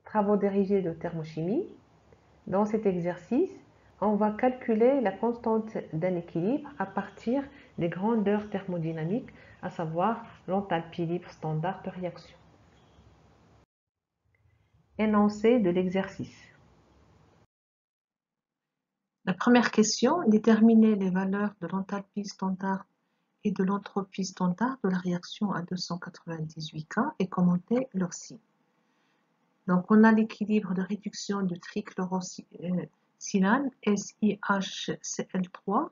Travaux dirigés de thermochimie. Dans cet exercice, on va calculer la constante d'un équilibre à partir des grandeurs thermodynamiques, à savoir l'enthalpie libre standard de réaction. Énoncé de l'exercice. La première question, déterminer les valeurs de l'enthalpie standard et de l'entropie standard de la réaction à 298 K et commenter leur signe. Donc, on a l'équilibre de réduction du trichlorosilane SiHCl3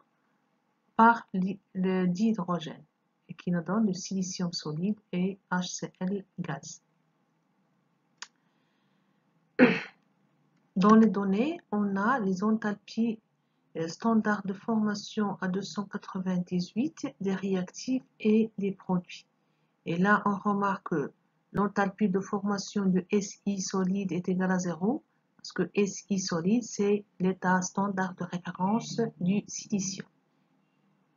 par le dihydrogène et qui nous donne le silicium solide et HCl gaz. Dans les données, on a les enthalpies standards de formation à 298 des réactifs et des produits. Et là, on remarque que l'enthalpie de formation de Si solide est égale à 0, parce que Si solide, c'est l'état standard de référence du silicium.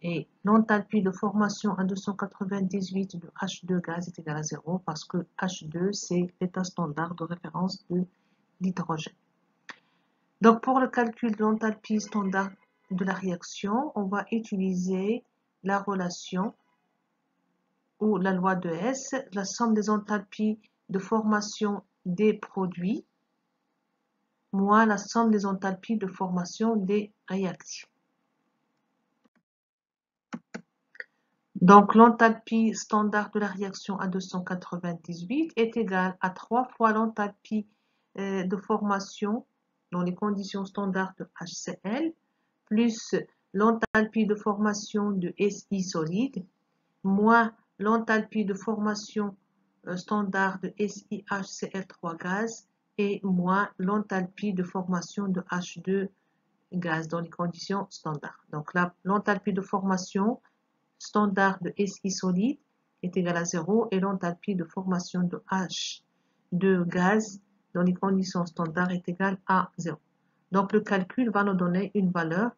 Et l'enthalpie de formation à 298 de H2 gaz est égale à 0, parce que H2, c'est l'état standard de référence de l'hydrogène. Donc, pour le calcul de l'enthalpie standard de la réaction, on va utiliser la relation ou la loi de Hess, la somme des enthalpies de formation des produits moins la somme des enthalpies de formation des réactifs. Donc, l'enthalpie standard de la réaction à 298 est égale à 3 fois l'enthalpie de formation dans les conditions standards de HCl plus l'enthalpie de formation de Si solide moins l'enthalpie de formation standard de SiHCl3 gaz et moins l'enthalpie de formation de H2 gaz dans les conditions standards. Donc l'enthalpie de formation standard de Si solide est égale à 0 et l'enthalpie de formation de H2 gaz dans les conditions standards est égale à 0. Donc le calcul va nous donner une valeur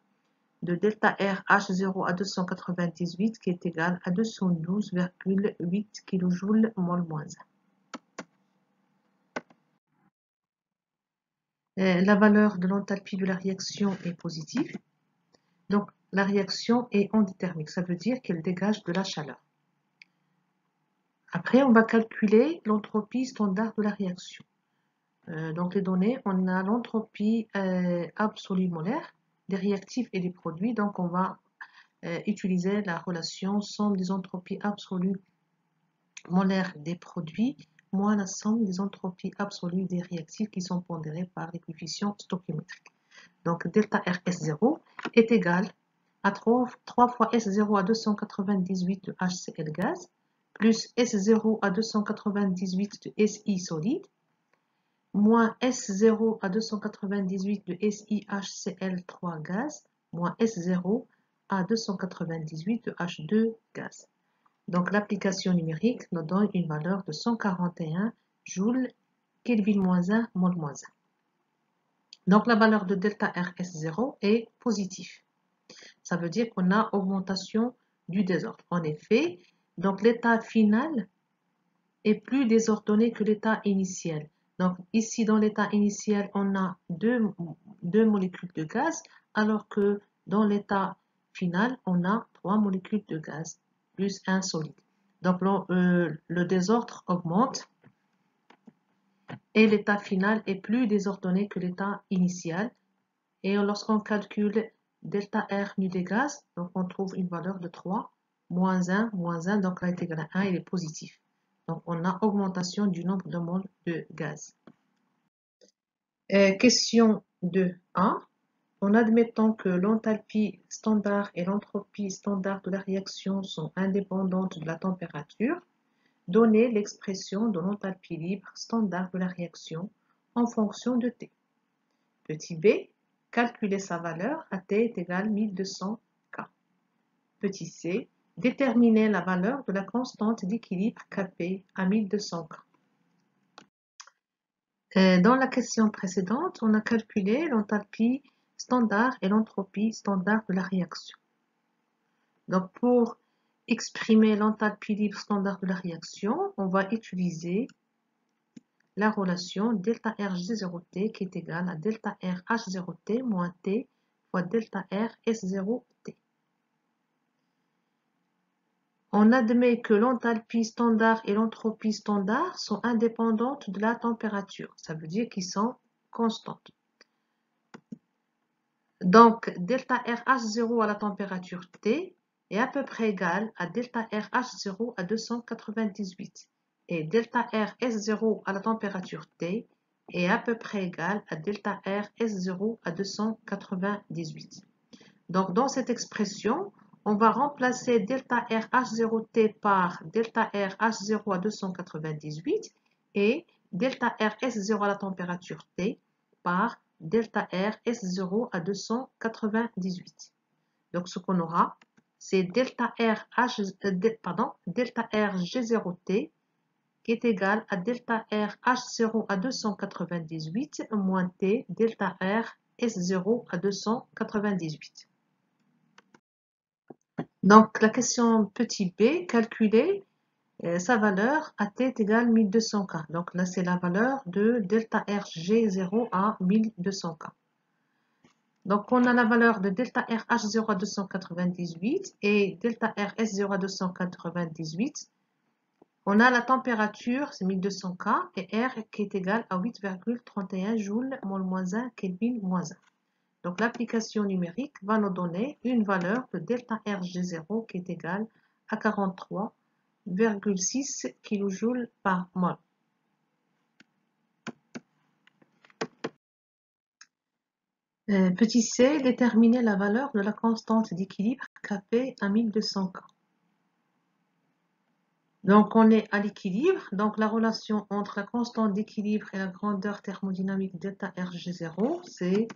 de delta R H0 à 298 qui est égal à 212,8 kJ mol moins 1. La valeur de l'enthalpie de la réaction est positive. Donc la réaction est endothermique, ça veut dire qu'elle dégage de la chaleur. Après, on va calculer l'entropie standard de la réaction. Donc les données, on a l'entropie absolue molaire des réactifs et des produits. Donc on va utiliser la relation somme des entropies absolues molaires des produits moins la somme des entropies absolues des réactifs qui sont pondérés par les coefficients stoichiométriques. Donc delta RS0 est égal à 3 fois S0 à 298 de HCl gaz plus S0 à 298 de Si solide moins S0 à 298 de SiHCl3 gaz moins S0 à 298 de H2 gaz. Donc l'application numérique nous donne une valeur de 141 joules Kelvin-1 mol-1. Donc la valeur de delta RS0 est positive. Ça veut dire qu'on a augmentation du désordre. En effet, donc l'état final est plus désordonné que l'état initial. Donc ici dans l'état initial, on a deux molécules de gaz, alors que dans l'état final, on a 3 molécules de gaz plus un solide. Donc le désordre augmente et l'état final est plus désordonné que l'état initial. Et lorsqu'on calcule delta R nu des gaz, donc on trouve une valeur de 3, moins 1, donc là est égal à 1, il est positif. Donc on a augmentation du nombre de moles de gaz. Question 2a. En admettant que l'enthalpie standard et l'entropie standard de la réaction sont indépendantes de la température, donnez l'expression de l'enthalpie libre standard de la réaction en fonction de T. Petit b, calculer sa valeur à T est égal à 1200 K. Petit c, déterminer la valeur de la constante d'équilibre Kp à 1200 K. Dans la question précédente, on a calculé l'enthalpie standard et l'entropie standard de la réaction. Donc pour exprimer l'enthalpie libre standard de la réaction, on va utiliser la relation delta R G0T qui est égale à delta R H0T moins T fois delta R S0T. On admet que l'enthalpie standard et l'entropie standard sont indépendantes de la température. Ça veut dire qu'ils sont constantes. Donc, delta RH0 à la température T est à peu près égal à delta RH0 à 298. Et delta RS0 à la température T est à peu près égal à delta RS0 à 298. Donc, dans cette expression, on va remplacer delta RH0T par delta RH0 à 298 et delta RS0 à la température T par delta R S0 à 298. Donc, ce qu'on aura, c'est delta R G0T qui est égal à delta R H0 à 298 moins T delta R S0 à 298. Donc, la question petit b, calculer sa valeur à t est égale 1200K. Donc là, c'est la valeur de delta RG0 à 1200K. Donc, on a la valeur de delta RH0 à 298 et delta RS0 à 298. On a la température, c'est 1200K, et R qui est égal à 8,31 joules mol moins 1 Kelvin moins 1. Donc, l'application numérique va nous donner une valeur de delta RG0 qui est égale à 43,6 kJ par mol. Petit c, déterminer la valeur de la constante d'équilibre Kp à 1200K. Donc, on est à l'équilibre. Donc, la relation entre la constante d'équilibre et la grandeur thermodynamique delta RG0, c'est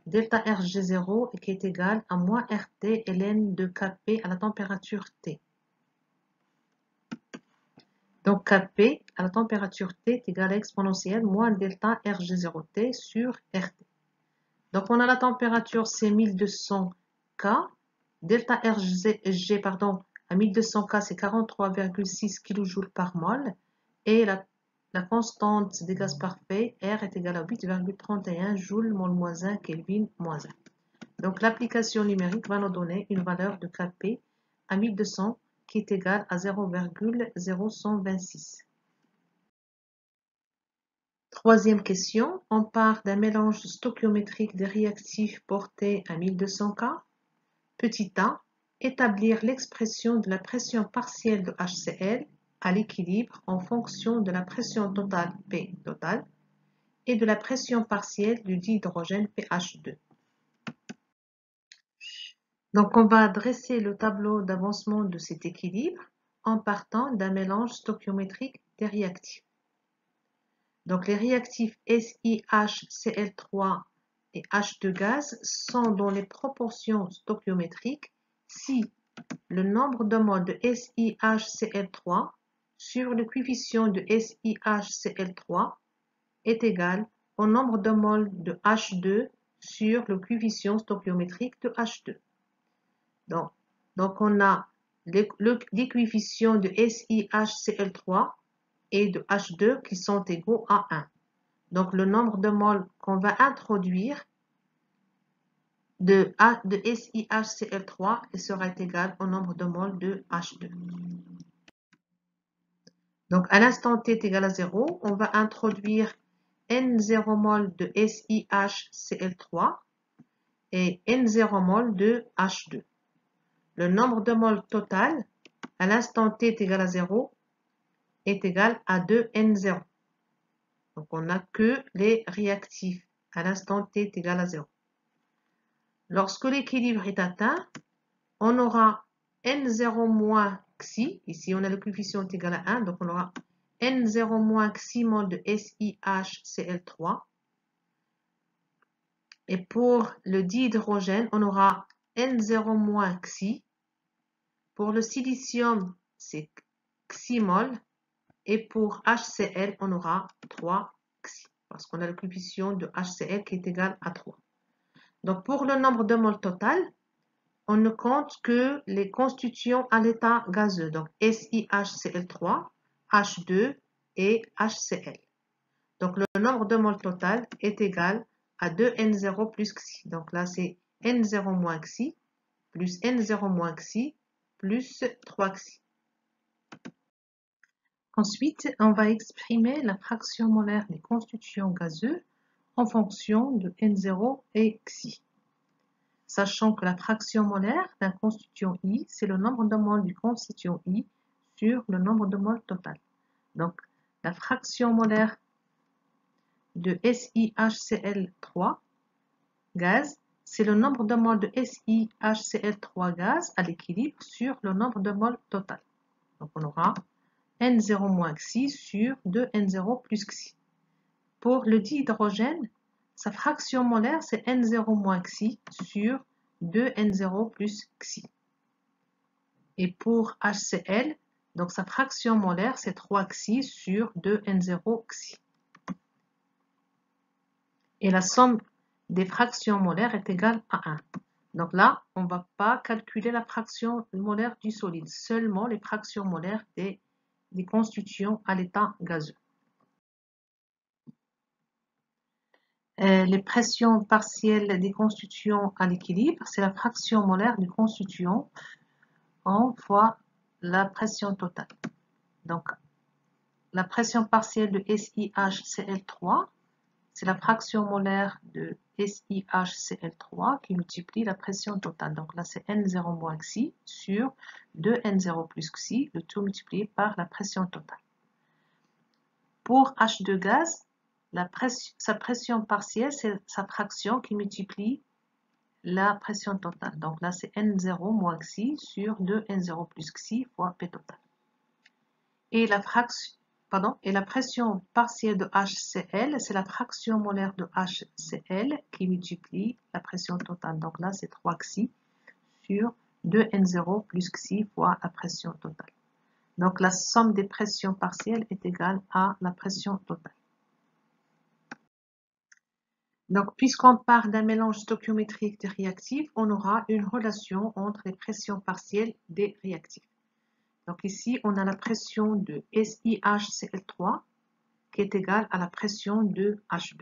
delta RG0 qui est égal à moins RT ln de Kp à la température T. Donc, Kp à la température T est égal à exponentielle moins delta RG0T sur RT. Donc, on a la température, c'est 1200K. Delta RG, à 1200K, c'est 43,6 kJ par mol. Et la constante des gaz parfaits, R est égale à 8,31 joules mol moins 1 Kelvin moins 1. Donc, l'application numérique va nous donner une valeur de Kp à 1200 qui est égale à 0,0126. Troisième question, on part d'un mélange stoichiométrique des réactifs portés à 1200K. Petit a, établir l'expression de la pression partielle de HCl à l'équilibre en fonction de la pression totale P totale et de la pression partielle du dihydrogène pH2. Donc, on va dresser le tableau d'avancement de cet équilibre en partant d'un mélange stoichiométrique des réactifs. Donc, les réactifs SiHCl3 et H2 gaz sont dans les proportions stoichiométriques si le nombre de moles de SiHCl3 sur le coefficient de SiHCl3 est égal au nombre de moles de H2 sur le coefficient stoichiométrique de H2. Donc on a les coefficients de SiHCl3 et de H2 qui sont égaux à 1. Donc, le nombre de moles qu'on va introduire de SiHCl3 sera égal au nombre de moles de H2. Donc, à l'instant t est égal à 0, on va introduire N0 mol de SiHCl3 et N0 mol de H2. Le nombre de moles total à l'instant t est égal à 0 est égal à 2N0. Donc, on n'a que les réactifs. À l'instant t est égal à 0. Lorsque l'équilibre est atteint, on aura N0 moins Xi. Ici, on a le coefficient égal à 1. Donc, on aura N0 moins Xi mol de SiHCl3. Et pour le dihydrogène, on aura N0 moins Xi. Pour le silicium, c'est Xi mol. Et pour HCl, on aura 3 Xi. Parce qu'on a le coefficient de HCl qui est égal à 3. Donc, pour le nombre de moles total, on ne compte que les constituants à l'état gazeux. Donc, SiHCl3, H2 et HCl. Donc le nombre de moles total est égal à 2N0 plus Xi. Donc là c'est N0 moins Xi plus N0 moins Xi plus 3Xi. Ensuite, on va exprimer la fraction molaire des constituants gazeux en fonction de N0 et Xi. Sachant que la fraction molaire d'un constituant I, c'est le nombre de moles du constituant I sur le nombre de moles total. Donc, la fraction molaire de SiHCl3 gaz, c'est le nombre de moles de SiHCl3 gaz à l'équilibre sur le nombre de moles total. Donc, on aura N0 moins Xi sur 2N0 plus Xi. Pour le dihydrogène, sa fraction molaire, c'est N0 moins Xi sur 2N0 plus Xi. Et pour HCl, donc sa fraction molaire, c'est 3 Xi sur 2N0 Xi. Et la somme des fractions molaires est égale à 1. Donc là, on ne va pas calculer la fraction molaire du solide, seulement les fractions molaires des constituants à l'état gazeux. Les pressions partielles des constituants à l'équilibre, c'est la fraction molaire du constituant en fois la pression totale. Donc, la pression partielle de SiHCl3, c'est la fraction molaire de SiHCl3 qui multiplie la pression totale. Donc là, c'est N0 moins Xi sur 2N0 plus Xi, le tout multiplié par la pression totale. Pour H2 gaz, sa pression partielle, c'est sa fraction qui multiplie la pression totale. Donc là, c'est N0 moins Xi sur 2N0 plus Xi fois P total. Et la pression partielle de HCl, c'est la fraction molaire de HCl qui multiplie la pression totale. Donc là, c'est 3 Xi sur 2N0 plus Xi fois la pression totale. Donc la somme des pressions partielles est égale à la pression totale. Donc, puisqu'on parle d'un mélange stoichiométrique des réactifs, on aura une relation entre les pressions partielles des réactifs. Donc ici, on a la pression de SiHCl3 qui est égale à la pression de H2.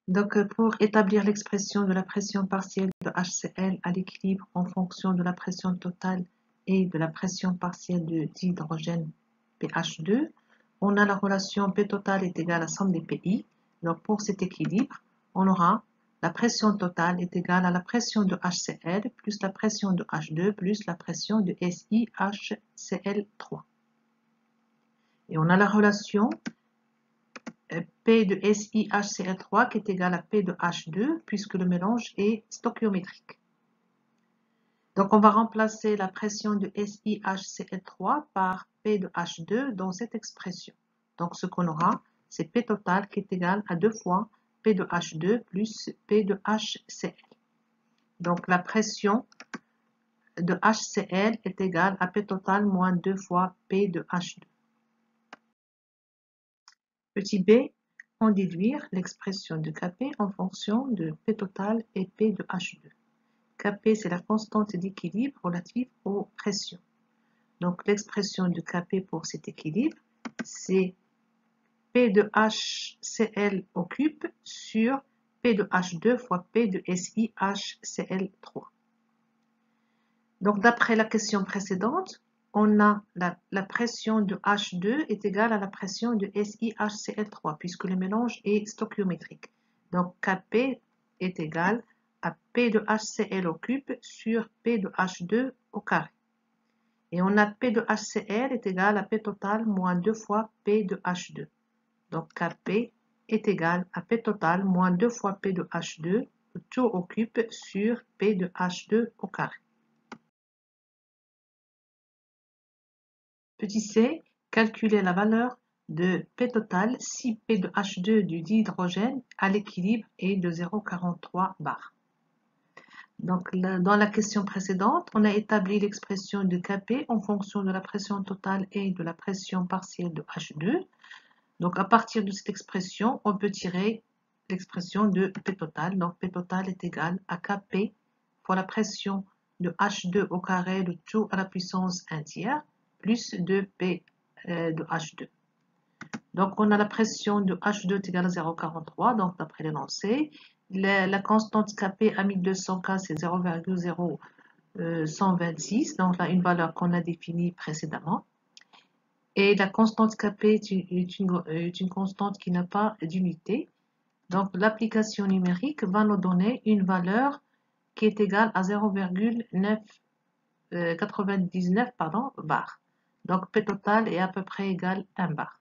Donc, pour établir l'expression de la pression partielle de HCl à l'équilibre en fonction de la pression totale et de la pression partielle de dihydrogène pH2, on a la relation P total est égale à la somme des PI. Donc, pour cet équilibre, on aura la pression totale est égale à la pression de HCl plus la pression de H2 plus la pression de SiHCl3. Et on a la relation P de SiHCl3 qui est égal à P de H2 puisque le mélange est stoichiométrique. Donc on va remplacer la pression de SiHCl3 par P de H2 dans cette expression. Donc ce qu'on aura, c'est P total qui est égal à 2 fois P de H2 plus P de HCl. Donc la pression de HCl est égale à P total moins 2 fois P de H2. Petit b, on déduire l'expression de Kp en fonction de P total et P de H2. Kp, c'est la constante d'équilibre relative aux pressions. Donc l'expression de Kp pour cet équilibre, c'est P de HCl au cube sur P de H2 fois P de SiHCl3. Donc d'après la question précédente, on a la pression de H2 est égale à la pression de SiHCl3 puisque le mélange est stoichiométrique. Donc Kp est égal à P de HCl au cube sur P de H2 au carré. Et on a P de HCl est égal à P total moins 2 fois P de H2. Donc Kp est égal à P total moins 2 fois P de H2 tout au cube sur P de H2 au carré. Petit c, calculer la valeur de P total si P de H2 du dihydrogène à l'équilibre est de 0,43 bar. Donc, dans la question précédente, on a établi l'expression de Kp en fonction de la pression totale et de la pression partielle de H2. Donc, à partir de cette expression, on peut tirer l'expression de P total. Donc, P total est égal à Kp fois la pression de H2 au carré de tout à la puissance 1 tiers plus 2P de H2. Donc, on a la pression de H2 est égale à 0,43, donc d'après l'énoncé. La constante Kp à 1200 K, c'est 0,0126, donc là, une valeur qu'on a définie précédemment. Et la constante Kp est une constante qui n'a pas d'unité. Donc, l'application numérique va nous donner une valeur qui est égale à 0,999 bar. Donc, P total est à peu près égal à 1 bar.